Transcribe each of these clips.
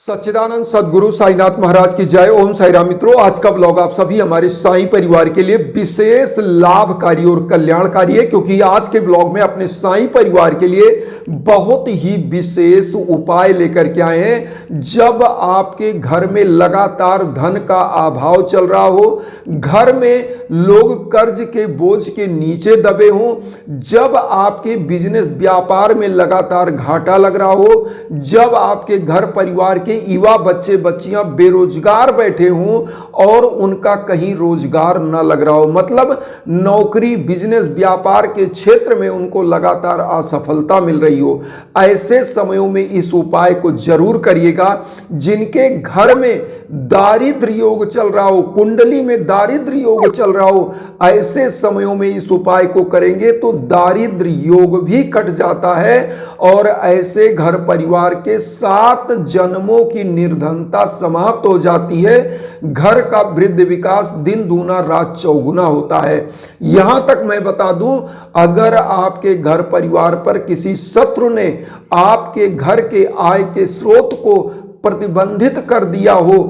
सच्चिदानंद सद्गुरु साईनाथ महाराज की जय। ओम साई राम। मित्रों, आज का ब्लॉग आप सभी हमारे साई परिवार के लिए विशेष लाभकारी और कल्याणकारी है, क्योंकि आज के ब्लॉग में अपने साई परिवार के लिए बहुत ही विशेष उपाय लेकर के आए हैं। जब आपके घर में लगातार धन का अभाव चल रहा हो, घर में लोग कर्ज के बोझ के नीचे दबे हों, जब आपके बिजनेस व्यापार में लगातार घाटा लग रहा हो, जब आपके घर परिवार के युवा बच्चे बच्चियां बेरोजगार बैठे हों और उनका कहीं रोजगार न लग रहा हो, मतलब नौकरी बिजनेस व्यापार के क्षेत्र में उनको लगातार असफलता मिल रही हो, ऐसे समयों में इस उपाय को जरूर करिएगा। जिनके घर में दारिद्र योग चल रहा हो, कुंडली में दारिद्र योग चल रहा हो, ऐसे समयों में इस उपाय को करेंगे तो दारिद्र योग भी कट जाता है और ऐसे घर परिवार के 7 जन्मों की निर्धनता समाप्त हो जाती है। घर का वृद्धि विकास दिन दूना रात चौगुना होता है। यहां तक मैं बता दूं, अगर आपके घर परिवार पर किसी शत्रु ने आपके घर के आय के स्रोत को प्रतिबंधित कर दिया हो,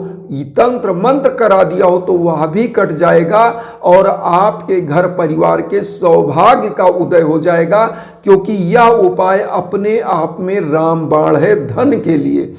तंत्र मंत्र करा दिया हो, तो वह भी कट जाएगा और आपके घर परिवार के सौभाग्य का उदय हो जाएगा, क्योंकि यह उपाय अपने आप में रामबाण है धन के लिए।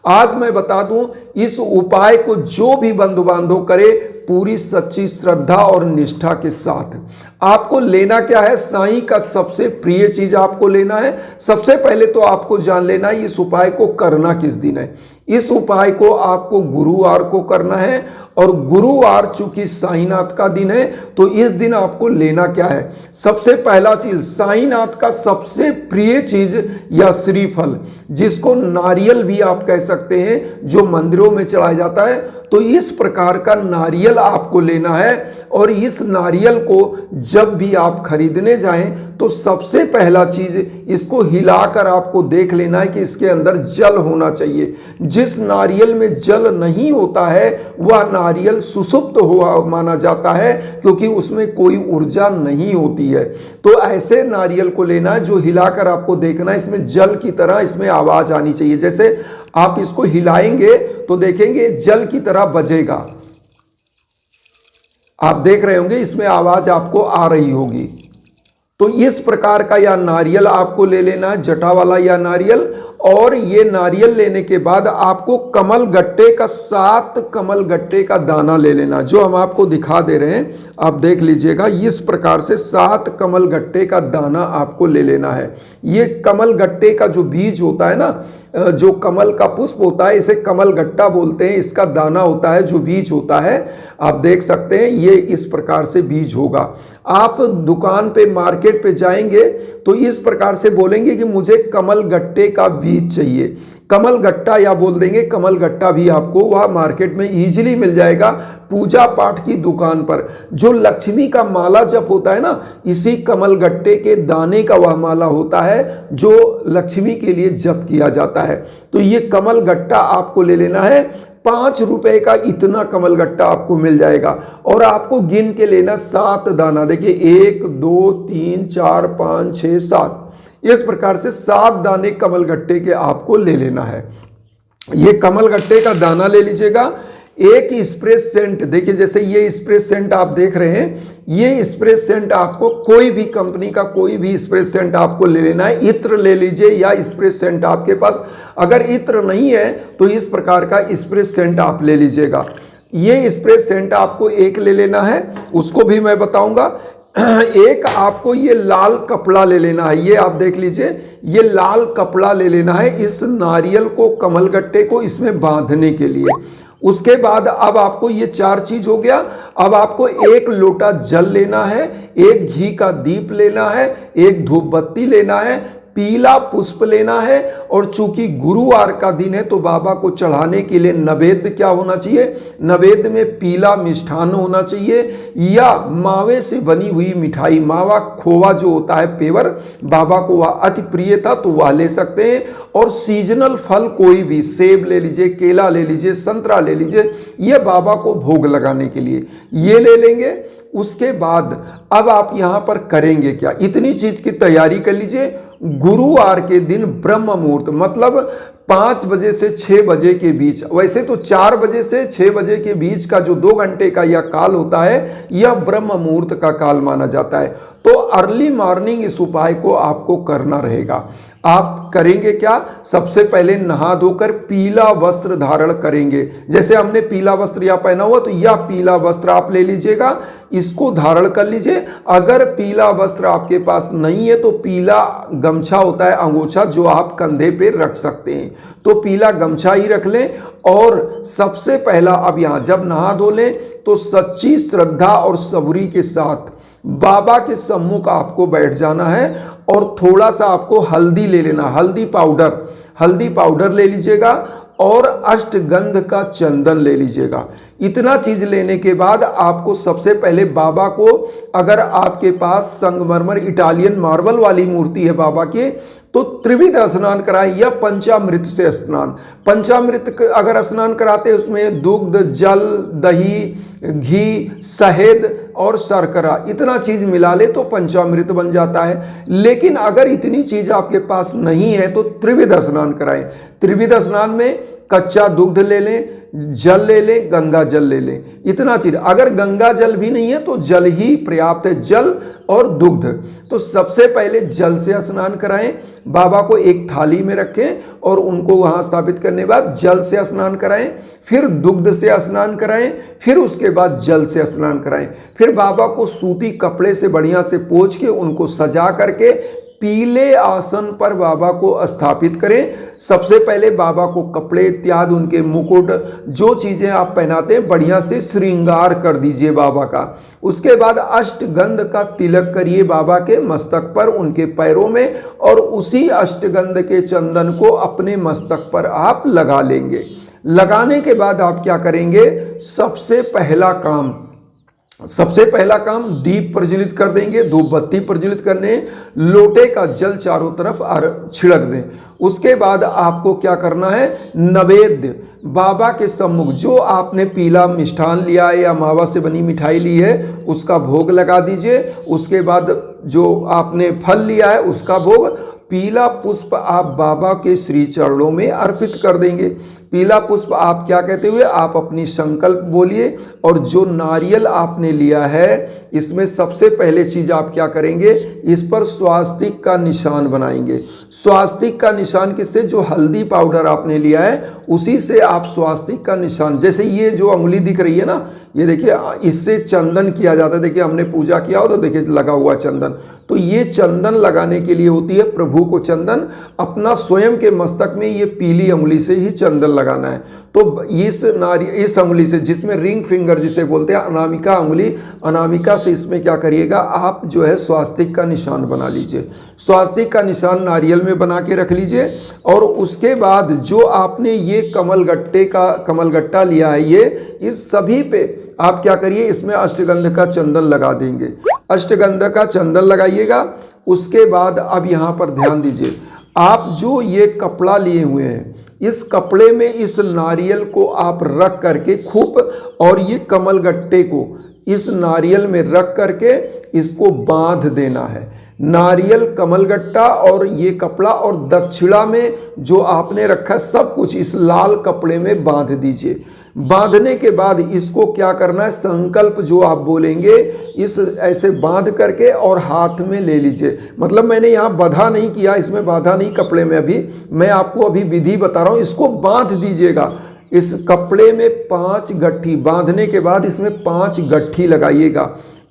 आज मैं बता दूं, इस उपाय को जो भी बंधु बांधव करे पूरी सच्ची श्रद्धा और निष्ठा के साथ। आपको लेना क्या है? साईं का सबसे प्रिय चीज आपको लेना है। सबसे पहले तो आपको जान लेना है इस उपाय को करना किस दिन है। इस उपाय को आपको गुरुवार को करना है और गुरुवार चूंकि साईनाथ का दिन है तो इस दिन आपको लेना क्या है? सबसे पहला चीज, साईनाथ का सबसे प्रिय चीज या श्रीफल, जिसको नारियल भी आप कह सकते हैं, जो मंदिरों में चढ़ाया जाता है, तो इस प्रकार का नारियल आपको लेना है। और इस नारियल को जब भी आप खरीदने जाएं तो सबसे पहला चीज, इसको हिलाकर आपको देख लेना है कि इसके अंदर जल होना चाहिए। जिस नारियल में जल नहीं होता है वह नारियल सुसुप्त हुआ माना जाता है, क्योंकि उसमें कोई ऊर्जा नहीं होती है। तो ऐसे नारियल को लेना है जो हिलाकर आपको देखना है, इसमें जल की तरह इसमें आवाज आनी चाहिए। जैसे आप इसको हिलाएंगे तो देखेंगे जल की तरह बजेगा। आप देख रहे होंगे इसमें आवाज आपको आ रही होगी। तो इस प्रकार का यह नारियल आपको ले लेना है, जटा वाला यह नारियल। और ये नारियल लेने के बाद आपको कमल गट्टे का 7 कमल गट्टे का दाना ले लेना, जो हम आपको दिखा दे रहे हैं, आप देख लीजिएगा। इस प्रकार से 7 कमल गट्टे का दाना आपको ले लेना है। ये कमल गट्टे का जो बीज होता है ना, जो कमल का पुष्प होता है, इसे कमल गट्टा बोलते हैं। इसका दाना होता है, जो बीज होता है, आप देख सकते हैं ये इस प्रकार से बीज होगा। आप दुकान पे मार्केट पे जाएंगे तो इस प्रकार से बोलेंगे कि मुझे कमल गट्टे का बीज चाहिए। कमल गट्टा या बोल देंगे कमल गट्टा भी आपको वह मार्केट में इजीली मिल जाएगा। पूजा पाठ की दुकान पर जो लक्ष्मी का माला जप होता है ना, इसी कमल गट्टे के दाने का वह माला होता है जो लक्ष्मी के लिए जप किया जाता है। तो ये कमल गट्टा आपको ले लेना है। 5 रुपए का इतना कमल गट्टा आपको मिल जाएगा और आपको गिन के लेना 7 दाना। देखिए 1 2 3 4 5 6 7, इस प्रकार से 7 दाने कमल गट्टे के आपको ले लेना है। ये कमल गट्टे का दाना ले लीजिएगा। एक स्प्रे सेंट, देखिए जैसे ये स्प्रे सेंट आप देख रहे हैं, ये स्प्रे सेंट आपको कोई भी कंपनी का कोई भी स्प्रे सेंट आपको ले लेना है। इत्र ले लीजिए या स्प्रे सेंट आपके पास अगर इत्र नहीं है तो इस प्रकार का स्प्रे सेंट आप ले लीजिएगा। ये स्प्रे सेंट आपको एक ले लेना है, उसको भी मैं बताऊंगा। एक आपको ये लाल कपड़ा ले लेना है, ये आप देख लीजिए, ये लाल कपड़ा ले लेना है इस नारियल को, कमल गट्टे को इसमें बांधने के लिए। उसके बाद अब आपको ये 4 चीज हो गया। अब आपको 1 लोटा जल लेना है, 1 घी का दीप लेना है, 1 धूप बत्ती लेना है, पीला पुष्प लेना है। और चूंकि गुरुवार का दिन है तो बाबा को चढ़ाने के लिए नैवेद्य क्या होना चाहिए? नैवेद्य में पीला मिष्ठान्न होना चाहिए या मावे से बनी हुई मिठाई, मावा खोवा जो होता है पेवर, बाबा को वह अति प्रिय था तो वह ले सकते हैं। और सीजनल फल कोई भी, सेब ले लीजिए, केला ले लीजिए, संतरा ले लीजिए, ये बाबा को भोग लगाने के लिए ये ले लेंगे। उसके बाद अब आप यहां पर करेंगे क्या? इतनी चीज की तैयारी कर लीजिए। गुरुवार के दिन ब्रह्म मुहूर्त, मतलब 5 बजे से 6 बजे के बीच, वैसे तो 4 बजे से 6 बजे के बीच का जो 2 घंटे का यह काल होता है, यह ब्रह्म मुहूर्त का काल माना जाता है। तो अर्ली मॉर्निंग इस उपाय को आपको करना रहेगा। आप करेंगे क्या? सबसे पहले नहा धोकर पीला वस्त्र धारण करेंगे। जैसे हमने पीला वस्त्र यह पहना हुआ, तो यह पीला वस्त्र आप ले लीजिएगा, इसको धारण कर लीजिए। अगर पीला वस्त्र आपके पास नहीं है तो पीला गमछा होता है, अंगोछा, जो आप कंधे पे रख सकते हैं, तो पीला गमछा ही रख लें। और सबसे पहला, अब यहाँ जब नहा धो लें तो सच्ची श्रद्धा और सबूरी के साथ बाबा के सम्मुख आपको बैठ जाना है और थोड़ा सा आपको हल्दी ले लेना, हल्दी पाउडर ले लीजिएगा और अष्टगंध का चंदन ले लीजिएगा। इतना चीज लेने के बाद आपको सबसे पहले बाबा को, अगर आपके पास संगमरमर इटालियन मार्बल वाली मूर्ति है बाबा की, तो त्रिविध स्नान कराएं या पंचामृत से स्नान। पंचामृत अगर स्नान कराते हैं उसमें दुग्ध, जल, दही, घी, शहद और शर्करा, इतना चीज मिला ले तो पंचामृत बन जाता है। लेकिन अगर इतनी चीज आपके पास नहीं है तो त्रिविध स्नान कराएं। त्रिविध स्नान में कच्चा दुग्ध ले लें, जल ले लें, गंगा जल ले लें, इतना चीज। अगर गंगा जल भी नहीं है तो जल ही पर्याप्त है, जल और दुग्ध। तो सबसे पहले जल से स्नान कराएं, बाबा को एक थाली में रखें और उनको वहां स्थापित करने के बाद जल से स्नान कराएं, फिर दुग्ध से स्नान कराएं, फिर उसके बाद जल से स्नान कराएं। फिर बाबा को सूती कपड़े से बढ़िया से पोंछ के उनको सजा करके पीले आसन पर बाबा को स्थापित करें। सबसे पहले बाबा को कपड़े इत्यादि, उनके मुकुट, जो चीजें आप पहनाते हैं, बढ़िया से श्रृंगार कर दीजिए बाबा का। उसके बाद अष्टगंध का तिलक करिए बाबा के मस्तक पर, उनके पैरों में, और उसी अष्टगंध के चंदन को अपने मस्तक पर आप लगा लेंगे। लगाने के बाद आप क्या करेंगे? सबसे पहला काम दीप प्रज्वलित कर देंगे, धूप बत्ती प्रज्वलित करने, लोटे का जल चारों तरफ छिड़क दें। उसके बाद आपको क्या करना है? नैवेद्य बाबा के सम्मुख, जो आपने पीला मिष्ठान लिया है या मावा से बनी मिठाई ली है, उसका भोग लगा दीजिए। उसके बाद जो आपने फल लिया है उसका भोग, पीला पुष्प आप बाबा के श्री चरणों में अर्पित कर देंगे। पीला पुष्प आप क्या कहते हुए आप अपनी संकल्प बोलिए, और जो नारियल आपने लिया है इसमें सबसे पहले चीज आप क्या करेंगे? इस पर स्वास्तिक का निशान बनाएंगे। स्वास्तिक का निशान किससे? जो हल्दी पाउडर आपने लिया है उसी से आप स्वास्तिक का निशान, जैसे ये जो अंगुली दिख रही है ना, ये देखिए, इससे चंदन किया जाता है। देखिए हमने पूजा किया हो तो देखिए लगा हुआ चंदन, तो ये चंदन लगाने के लिए होती है प्रभु को चंदन। अपना स्वयं के मस्तक में ये पीली अंगुली से ही चंदन लगाना है। तो इस अंगुली से, जिसमें रिंग फिंगर जिसे बोलते हैं, अनामिका अंगुली, अनामिका से इसमें क्या करिएगा? आप जो है स्वास्तिक का निशान बना लीजिए। स्वास्तिक का निशान नारियल में बना के रख लीजिए। और उसके बाद जो आपने ये कमलगट्टा लिया है, ये इस सभी पे आप क्या करिए? इसमें अष्टगंध का चंदन लगा देंगे। अष्टगंध का चंदन लगाइएगा। उसके बाद अब यहाँ पर ध्यान दीजिए, आप जो ये कपड़ा लिए हुए हैं, इस कपड़े में इस नारियल को आप रख करके खूब, और ये कमलगट्टे को इस नारियल में रख करके इसको बांध देना है। नारियल, कमलगट्टा और ये कपड़ा और दक्षिणा में जो आपने रखा है, सब कुछ इस लाल कपड़े में बांध दीजिए। बांधने के बाद इसको क्या करना है? संकल्प जो आप बोलेंगे, इस ऐसे बांध करके और हाथ में ले लीजिए। मतलब मैंने यहाँ बाधा नहीं किया, इसमें बाधा नहीं कपड़े में, अभी मैं आपको अभी विधि बता रहा हूँ। इसको बांध दीजिएगा। इस कपड़े में 5 गट्ठी बांधने के बाद इसमें 5 गट्ठी लगाइएगा,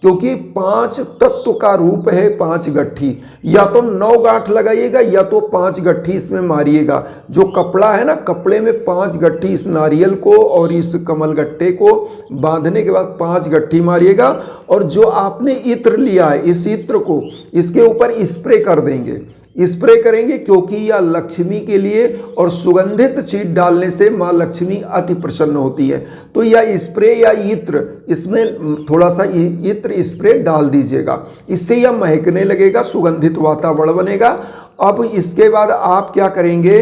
क्योंकि 5 तत्व का रूप है 5 गट्ठी। या तो 9 गांठ लगाइएगा या तो 5 गट्ठी इसमें मारिएगा। जो कपड़ा है ना, कपड़े में 5 गट्ठी, इस नारियल को और इस कमलगट्टे को बांधने के बाद 5 गट्ठी मारिएगा। और जो आपने इत्र लिया है, इस इत्र को इसके ऊपर स्प्रे कर देंगे। स्प्रे करेंगे क्योंकि यह लक्ष्मी के लिए, और सुगंधित चीज डालने से माँ लक्ष्मी अति प्रसन्न होती है। तो यह स्प्रे या इत्र, इसमें थोड़ा सा इत्र स्प्रे डाल दीजिएगा। इससे यह महकने लगेगा, सुगंधित वातावरण बनेगा। अब इसके बाद आप क्या करेंगे,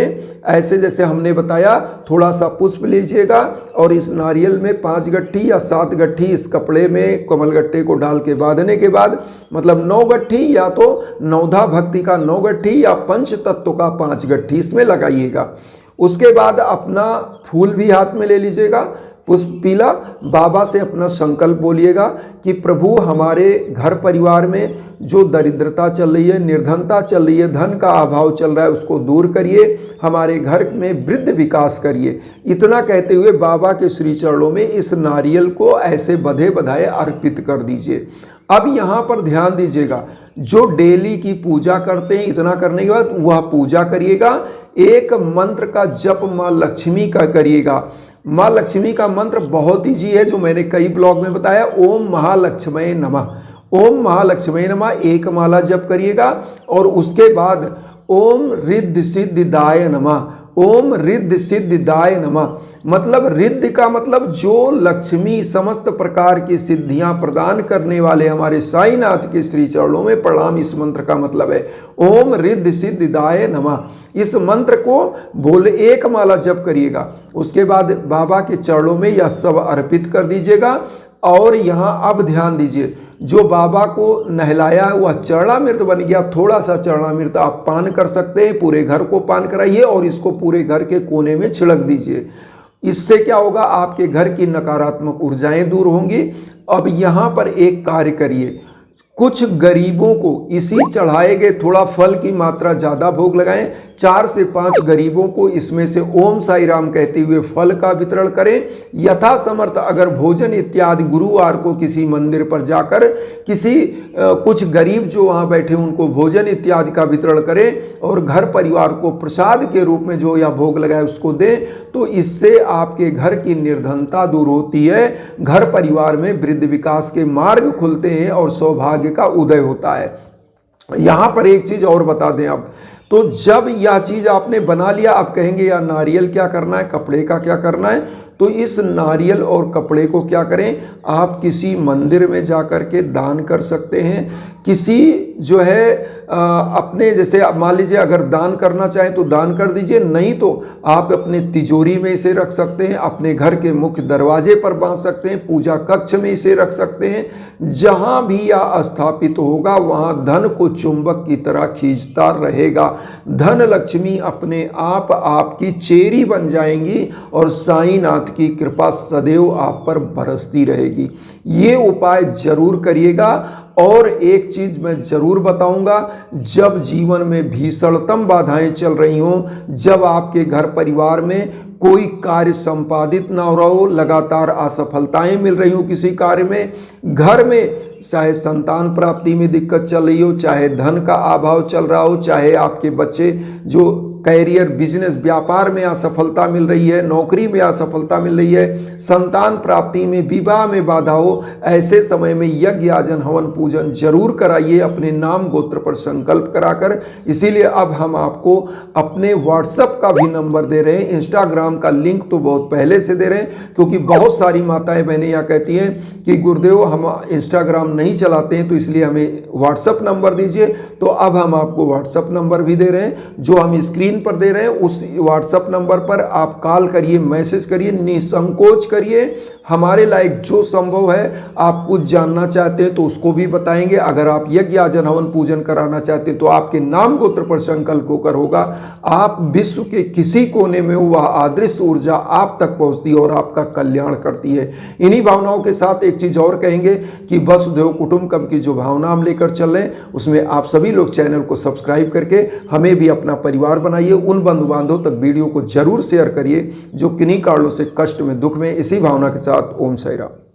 ऐसे जैसे हमने बताया, थोड़ा सा पुष्प लीजिएगा और इस नारियल में 5 गट्ठी या 7 गट्ठी इस कपड़े में कमल गट्टे को डाल के बांधने के बाद, मतलब 9 गट्ठी या तो नवधा भक्ति का 9 गट्ठी या पंच तत्व का 5 गट्ठी इसमें लगाइएगा। उसके बाद अपना फूल भी हाथ में ले लीजिएगा, पुष्प पीला, बाबा से अपना संकल्प बोलिएगा कि प्रभु हमारे घर परिवार में जो दरिद्रता चल रही है, निर्धनता चल रही है, धन का अभाव चल रहा है, उसको दूर करिए, हमारे घर में वृद्ध विकास करिए। इतना कहते हुए बाबा के श्री चरणों में इस नारियल को ऐसे बधे बधाए अर्पित कर दीजिए। अब यहाँ पर ध्यान दीजिएगा, जो डेली की पूजा करते हैं, इतना करने के बाद वह पूजा करिएगा। एक मंत्र का जप माँ लक्ष्मी का करिएगा। माँ लक्ष्मी का मंत्र बहुत ईजी है, जो मैंने कई ब्लॉग में बताया। ओम महालक्ष्मी नमः, ओम महालक्ष्मी नमः एक माला जप करिएगा। और उसके बाद ओम रिद्धि सिद्धिदाय नमः, ओम रिद्धि सिद्धिदाय नमः, मतलब रिद्धि का मतलब जो लक्ष्मी समस्त प्रकार की सिद्धियां प्रदान करने वाले हमारे साईनाथ के श्री चरणों में प्रणाम, इस मंत्र का मतलब है ओम रिद्धि सिद्धिदाय नमः। इस मंत्र को बोले एक माला जप करिएगा। उसके बाद बाबा के चरणों में यह सब अर्पित कर दीजिएगा। और यहाँ अब ध्यान दीजिए, जो बाबा को नहलाया है वह चरणामृत बन गया। थोड़ा सा चरणामृत आप पान कर सकते हैं, पूरे घर को पान कराइए और इसको पूरे घर के कोने में छिड़क दीजिए। इससे क्या होगा, आपके घर की नकारात्मक ऊर्जाएं दूर होंगी। अब यहाँ पर एक कार्य करिए, कुछ गरीबों को इसी चढ़ाए गए थोड़ा फल की मात्रा ज़्यादा भोग लगाएं। 4 से 5 गरीबों को इसमें से ओम साई राम कहते हुए फल का वितरण करें। यथा समर्थ अगर भोजन इत्यादि गुरुवार को किसी मंदिर पर जाकर किसी कुछ गरीब जो वहाँ बैठे उनको भोजन इत्यादि का वितरण करें और घर परिवार को प्रसाद के रूप में जो या भोग लगाए उसको दें, तो इससे आपके घर की निर्धनता दूर होती है, घर परिवार में वृद्धि विकास के मार्ग खुलते हैं और सौभाग्य का उदय होता है। यहां पर एक चीज और बता दें आप, तो जब यह चीज आपने बना लिया, आप कहेंगे या नारियल क्या करना है, कपड़े का क्या करना है, तो इस नारियल और कपड़े को क्या करें, आप किसी मंदिर में जाकर के दान कर सकते हैं। किसी जो है अपने जैसे आप मान लीजिए अगर दान करना चाहें तो दान कर दीजिए, नहीं तो आप अपने तिजोरी में इसे रख सकते हैं, अपने घर के मुख्य दरवाजे पर बांध सकते हैं, पूजा कक्ष में इसे रख सकते हैं। जहां भी यह स्थापित होगा वहां धन को चुंबक की तरह खींचता रहेगा। धन लक्ष्मी अपने आप आपकी चेरी बन जाएंगी और साईनाथ की कृपा सदैव आप पर बरसती रहेगी। ये उपाय जरूर करिएगा। और एक चीज मैं जरूर बताऊंगा, जब जीवन में भीषणतम बाधाएं चल रही हों, जब आपके घर परिवार में कोई कार्य संपादित ना हो रहा हो, लगातार असफलताएं मिल रही हो किसी कार्य में, घर में चाहे संतान प्राप्ति में दिक्कत चल रही हो, चाहे धन का अभाव चल रहा हो, चाहे आपके बच्चे जो कैरियर बिजनेस व्यापार में असफलता मिल रही है, नौकरी में असफलता मिल रही है, संतान प्राप्ति में, विवाह में बाधा हो, ऐसे समय में यज्ञ याजन हवन पूजन जरूर कराइए अपने नाम गोत्र पर संकल्प कराकर। इसीलिए अब हम आपको अपने व्हाट्सएप का भी नंबर दे रहे हैं, इंस्टाग्राम का लिंक तो बहुत पहले से दे रहे हैं, क्योंकि बहुत सारी माताएं बहनें यहाँ कहती हैं कि गुरुदेव हम इंस्टाग्राम नहीं चलाते हैं तो इसलिए हमें व्हाट्सएप नंबर दीजिए। तो अब हम आपको व्हाट्सएप नंबर भी दे रहे हैं, जो हम स्क्रीन पर दे रहे हैं। उस व्हाट्सएप नंबर पर आप कॉल करिए, मैसेज करिए, निसंकोच करिए। हमारे लायक जो संभव है, आप कुछ जानना चाहते हैं तो उसको भी बताएंगे। अगर आप यज्ञ याजन हवन पूजन कराना चाहते हैं तो आपके नाम गोत्र पर संकल्प होकर होगा। आप विश्व के किसी कोने में वह अदृश्य ऊर्जा आप तक पहुंचती है और आपका कल्याण करती है। इन्हीं भावनाओं के साथ एक चीज और कहेंगे कि वसुधैव कुटुंबकम की जो भावना हम लेकर चल रहे हैं, उसमें आप सभी लोग चैनल को सब्सक्राइब करके हमें भी अपना परिवार बनाइए। उन बंधु बांधव तक वीडियो को जरूर शेयर करिए जो किन्हीं कारणों से कष्ट में, दुख में। इसी भावना के साथ ओम साई राम।